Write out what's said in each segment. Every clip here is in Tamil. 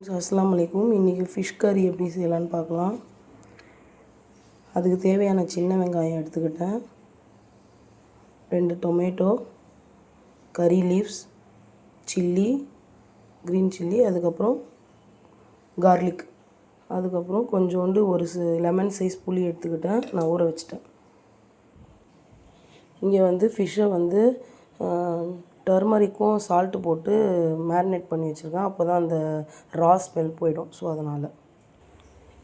அஸ்ஸலாமு அலைக்கும். இன்றைக்கி ஃபிஷ் கறி எப்படி செய்யலான்னு பார்க்கலாம். அதுக்கு தேவையான சின்ன வெங்காயம் எடுத்துக்கிட்டேன், 2 டொமேட்டோ, கறி லீவ்ஸ், சில்லி, க்ரீன் சில்லி, அதுக்கப்புறம் கார்லிக், அதுக்கப்புறம் கொஞ்சோண்டு ஒரு லெமன் சைஸ் புளி எடுத்துக்கிட்டேன். நான் ஊற வச்சுட்டேன். இங்கே ஃபிஷ்ஷை டர்மரிக்கும் சால்ட்டு போட்டு மேரினேட் பண்ணி வச்சுருக்கேன். அப்போ தான் அந்த ரா ஸ்மெல் போயிடும். ஸோ அதனால்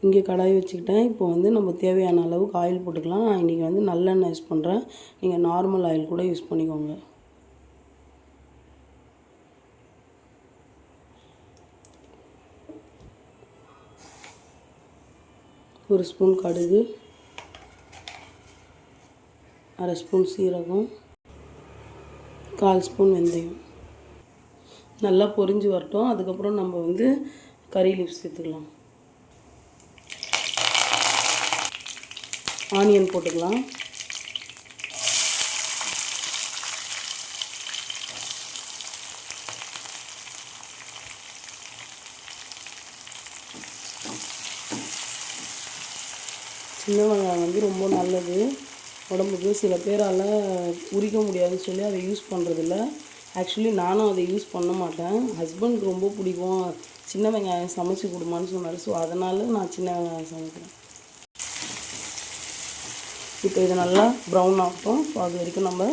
இங்கே கடாய் வச்சுக்கிட்டேன். இப்போ நம்ம தேவையான அளவுக்கு ஆயில் போட்டுக்கலாம். நான் இன்றைக்கி நல்லெண்ணெய் யூஸ் பண்ணுறேன். நீங்கள் நார்மல் ஆயில் கூட யூஸ் பண்ணிக்கோங்க. ஒரு ஸ்பூன் கடுகு, 1/2 ஸ்பூன் சீரகம், 1/4 ஸ்பூன் வெந்தயம் நல்லா பொரிஞ்சு வரட்டும். அதுக்கப்புறம் நம்ம கறி லீவ்ஸ் சேர்த்துக்கலாம். ஆனியன் போட்டுக்கலாம். சின்ன வெங்காயம் ரொம்ப நல்லது உடம்புக்கு. சில பேரால் உரிக்க முடியாதுன்னு சொல்லி அதை யூஸ் பண்ணுறதில்ல. ஆக்சுவலி நானும் அதை யூஸ் பண்ண மாட்டேன். ஹஸ்பண்டுக்கு ரொம்ப பிடிக்கும், சின்ன வெங்காயம் சமைச்சி கொடுமான்னு சொன்னார். ஸோ அதனால் நான் சின்ன வெங்காயம் சமைக்கிறேன். இப்போ இது நல்லா ப்ரௌன் ஆகட்டும். ஸோ அது வரைக்கும் நம்ம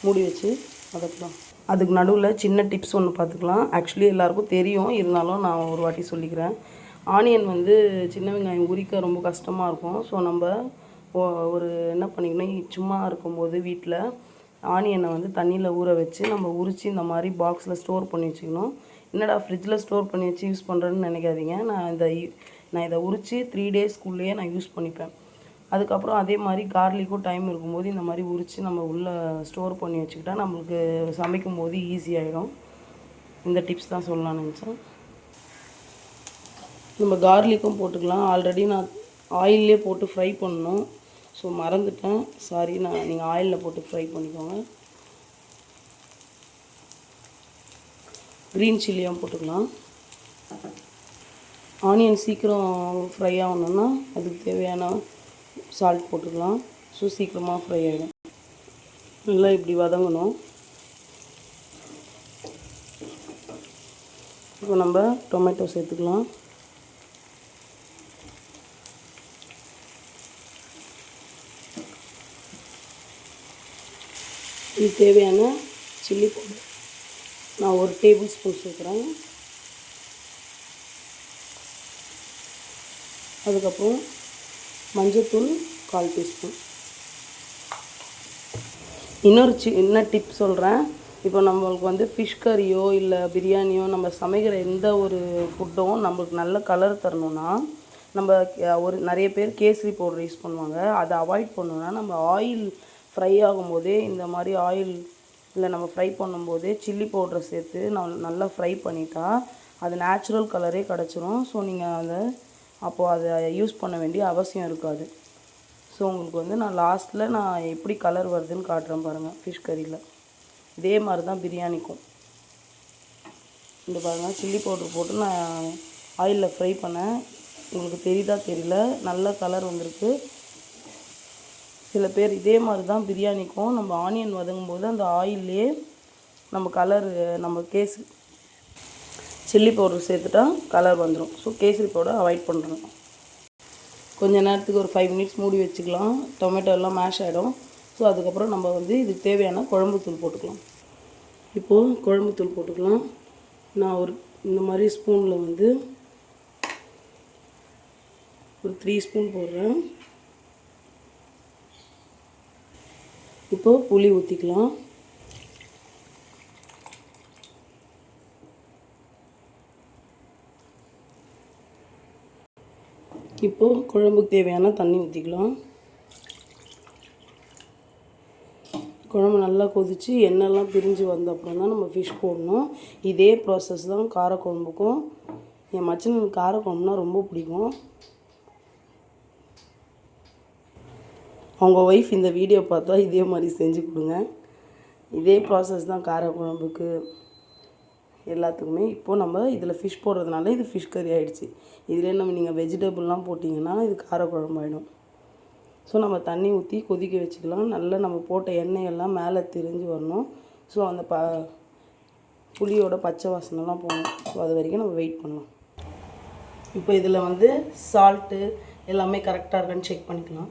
மூடி வச்சு வதக்கலாம். அதுக்கு நடுவில் சின்ன டிப்ஸ் ஒன்று பார்த்துக்கலாம். ஆக்சுவலி எல்லாேருக்கும் தெரியும், இருந்தாலும் நான் ஒரு வாட்டி சொல்லிக்கிறேன். ஆனியன் சின்ன வெங்காயம் உரிக்க ரொம்ப கஷ்டமாக இருக்கும். ஸோ நம்ம என்ன பண்ணிக்கணும், சும்மா இருக்கும்போது வீட்டில் ஆனியனை தண்ணியில் ஊற வச்சு நம்ம உரித்து இந்த மாதிரி பாக்ஸில் ஸ்டோர் பண்ணி வச்சுக்கணும். என்னடா ஃப்ரிட்ஜில் ஸ்டோர் பண்ணி வச்சு யூஸ் பண்ணுறேன்னு நினைக்காதீங்க. நான் இதை உரித்து 3 டேஸ்க்குள்ளேயே நான் யூஸ் பண்ணிப்பேன். அதுக்கப்புறம் அதே மாதிரி கார்லிக்கும் டைம் இருக்கும்போது இந்த மாதிரி உரித்து நம்ம உள்ளே ஸ்டோர் பண்ணி வச்சுக்கிட்டா நம்மளுக்கு சமைக்கும் போது ஈஸியாகிடும். இந்த டிப்ஸ் தான் சொல்லலாம்னு நினச்சேன். நம்ம கார்லிக்கும் போட்டுக்கலாம். ஆல்ரெடி நான் ஆயிலே போட்டு ஃப்ரை பண்ணணும். ஸோ மறந்துட்டேன், சாரி. நீங்கள் ஆயிலில் போட்டு ஃப்ரை பண்ணிக்கோங்க. க்ரீன் சில்லியும் போட்டுக்கலாம். ஆனியன் சீக்கிரம் ஃப்ரை ஆகணுன்னா அதுக்கு தேவையான சால்ட் போட்டுக்கலாம். ஸோ சீக்கிரமாக ஃப்ரை ஆகிடும். நல்லா இப்படி வதங்கணும். இப்போ நம்ம டொமேட்டோ சேர்த்துக்கலாம். இது தேவையான சில்லி பவுடர் நான் 1 டேபிள் ஸ்பூன் சேர்க்குறேன். அதுக்கப்புறம் மஞ்சள்தூள் 1/4 டீஸ்பூன். இன்னொரு சின்ன டிப் சொல்கிறேன். இப்போ நம்மளுக்கு ஃபிஷ் கறியோ இல்லை பிரியாணியோ நம்ம சமைக்கிற எந்த ஒரு ஃபுட்டும் நம்மளுக்கு நல்ல கலர் தரணுன்னா நம்ம நிறைய பேர் கேசரி பவுடர் யூஸ் பண்ணுவாங்க. அதை அவாய்ட் பண்ணணுன்னா நம்ம ஆயில் ஃப்ரை ஆகும்போதே இந்த மாதிரி ஆயிலில் நம்ம ஃப்ரை பண்ணும்போதே சில்லி பவுடரை சேர்த்து நல்லா ஃப்ரை பண்ணிட்டா அது நேச்சுரல் கலரே கிடச்சிரும். ஸோ நீங்கள் அப்போது அதை யூஸ் பண்ண வேண்டிய அவசியம் இருக்காது. ஸோ உங்களுக்கு நான் லாஸ்ட்டில் நான் எப்படி கலர் வருதுன்னு காட்டுறேன் பாருங்கள். ஃபிஷ் கறியில் இதே மாதிரி தான் பிரியாணிக்கும். இந்த பாருங்கள், சில்லி பவுடர் போட்டு நான் ஆயிலில் ஃப்ரை பண்ணேன். உங்களுக்கு தெரியுதா தெரியல, நல்ல கலர் வந்திருக்கு. சில பேர் இதே மாதிரி தான் பிரியாணிக்கும் நம்ம ஆனியன் வதங்கும்போது அந்த ஆயிலே நம்ம கேசரி சில்லி பவுடர் சேர்த்துட்டா கலர் வந்துடும். ஸோ கேசரி பவுடர் அவாய்ட் பண்ணுறோம். கொஞ்சம் நேரத்துக்கு ஒரு 5 மினிட்ஸ் மூடி வச்சுக்கலாம். டொமேட்டோ எல்லாம் மேஷ் ஆகிடும். ஸோ அதுக்கப்புறம் நம்ம இதுக்கு தேவையான குழம்புத்தூள் போட்டுக்கலாம். இப்போது குழம்புத்தூள் போட்டுக்கலாம். நான் இந்த மாதிரி ஸ்பூனில் ஒரு 3 ஸ்பூன் போடுறேன். இப்போது புளி ஊற்றிக்கலாம். இப்போது குழம்புக்கு தேவையான தண்ணி ஊற்றிக்கலாம். குழம்பு நல்லா கொதித்து எண்ணெய்லாம் பிரிஞ்சு வந்த அப்புறம் தான் நம்ம ஃபிஷ் போடணும். இதே ப்ராசஸ் தான் காரக்குழம்புக்கும். என் மச்சனுக்கு காரக்குழம்புனா ரொம்ப பிடிக்கும். அவங்க ஒய்ஃப் இந்த வீடியோ பார்த்தா இதே மாதிரி செஞ்சு கொடுங்க. இதே ப்ராசஸ் தான் காரக்குழம்புக்கு. எல்லாத்துக்குமே. இப்போது நம்ம இதில் ஃபிஷ் போடுறதுனால இது ஃபிஷ் கறி ஆகிடுச்சு. இதிலே நீங்கள் வெஜிடபிள்லாம் போட்டிங்கன்னா இது காரக்குழம்பாயிடும். ஸோ நம்ம தண்ணி ஊற்றி கொதிக்க வச்சுக்கலாம். நல்லா நம்ம போட்ட எண்ணெயெல்லாம் மேலே திரிஞ்சு வரணும். ஸோ அந்த புளியோட பச்சை வாசனைலாம் போகணும். ஸோ அது வரைக்கும் நம்ம வெயிட் பண்ணலாம். இப்போ இதில் சால்ட்டு எல்லாமே கரெக்டாக இருக்கான்னு செக் பண்ணிக்கலாம்.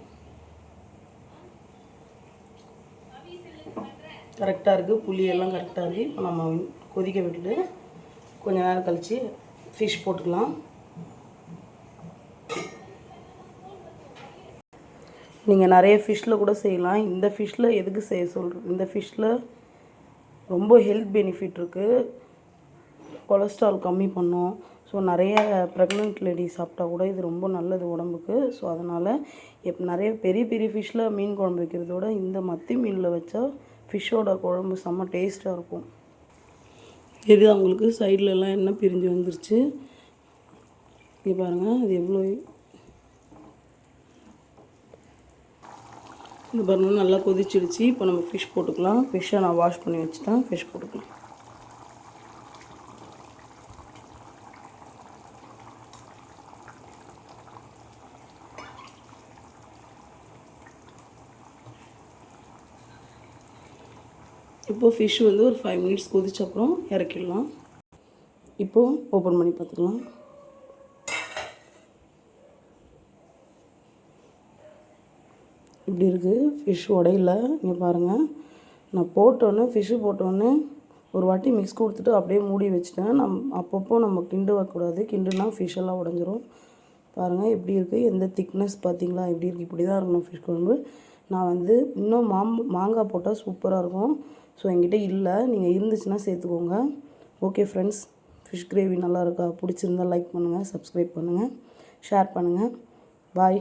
கரெக்டாக இருக்குது, புளியெல்லாம் கரெக்டாக இருக்குது. இப்போ நம்ம கொதிக்க விட்டுட்டு கொஞ்சம் நேரம் கழித்து ஃபிஷ் போட்டுக்கலாம். நீங்கள் நிறைய ஃபிஷ்ஷில் கூட செய்யலாம். இந்த ஃபிஷ்ஷில் எதுக்கு செய்ய சொல்கிறேன், இந்த ஃபிஷ்ஷில் ரொம்ப ஹெல்த் பெனிஃபிட் இருக்குது. கொலஸ்ட்ரால் கம்மி பண்ணும். ஸோ நிறைய ப்ரெக்னென்ட் லேடிஸ் சாப்பிட்டா கூட இது ரொம்ப நல்லது உடம்புக்கு. ஸோ அதனால் நிறைய பெரிய பெரிய ஃபிஷ்ஷில் மீன் குழம்பு வைக்கிறதோட இந்த மத்தி மீனில் வச்சா ஃபிஷ்ஷோட குழம்பு செம்ம டேஸ்ட்டாக இருக்கும். இது அவங்களுக்கு சைட்லலாம் எண்ணெய் பிரிஞ்சு வந்துருச்சு. இது பாருங்கள், அது எவ்வளோ இது பாருங்கள் நல்லா கொதிச்சிடுச்சு. இப்போ நம்ம ஃபிஷ் போட்டுக்கலாம். ஃபிஷ்ஷை நான் வாஷ் பண்ணி வச்சுட்டேன். ஃபிஷ் போட்டுக்கலாம். இப்போது ஃபிஷ் ஒரு 5 மினிட்ஸ் கொதிச்ச அப்புறம் இறக்கிடலாம். இப்போது ஓப்பன் பண்ணி பார்த்துக்கலாம். இப்படி இருக்குது. ஃபிஷ் உடையில இங்கே பாருங்கள். நான் போட்டோன்னே ஃபிஷ்ஷு போட்டோன்னே ஒரு வாட்டி மிக்ஸ் கொடுத்துட்டு அப்படியே மூடி வச்சுட்டேன். அப்பப்போ நம்ம கிண்டு வைக்கக்கூடாது. கிண்டுனா ஃபிஷ்ஷெல்லாம் உடஞ்சிரும். பாருங்கள் எப்படி இருக்குது, எந்த திக்னஸ் பார்த்தீங்களா எப்படி இருக்குது. இப்படி தான் இருக்கணும் ஃபிஷ் குழம்பு. நான் இன்னும் மாங்காய் போட்டால் சூப்பராக இருக்கும். ஸோ என்கிட்ட இல்லை, நீங்கள் இருந்துச்சுன்னா சேர்த்துக்கோங்க. ஓகே ஃப்ரெண்ட்ஸ், ஃபிஷ் கிரேவி நல்லா இருக்கா? பிடிச்சிருந்தா லைக் பண்ணுங்கள், சப்ஸ்கிரைப் பண்ணுங்கள், ஷேர் பண்ணுங்கள். பாய்.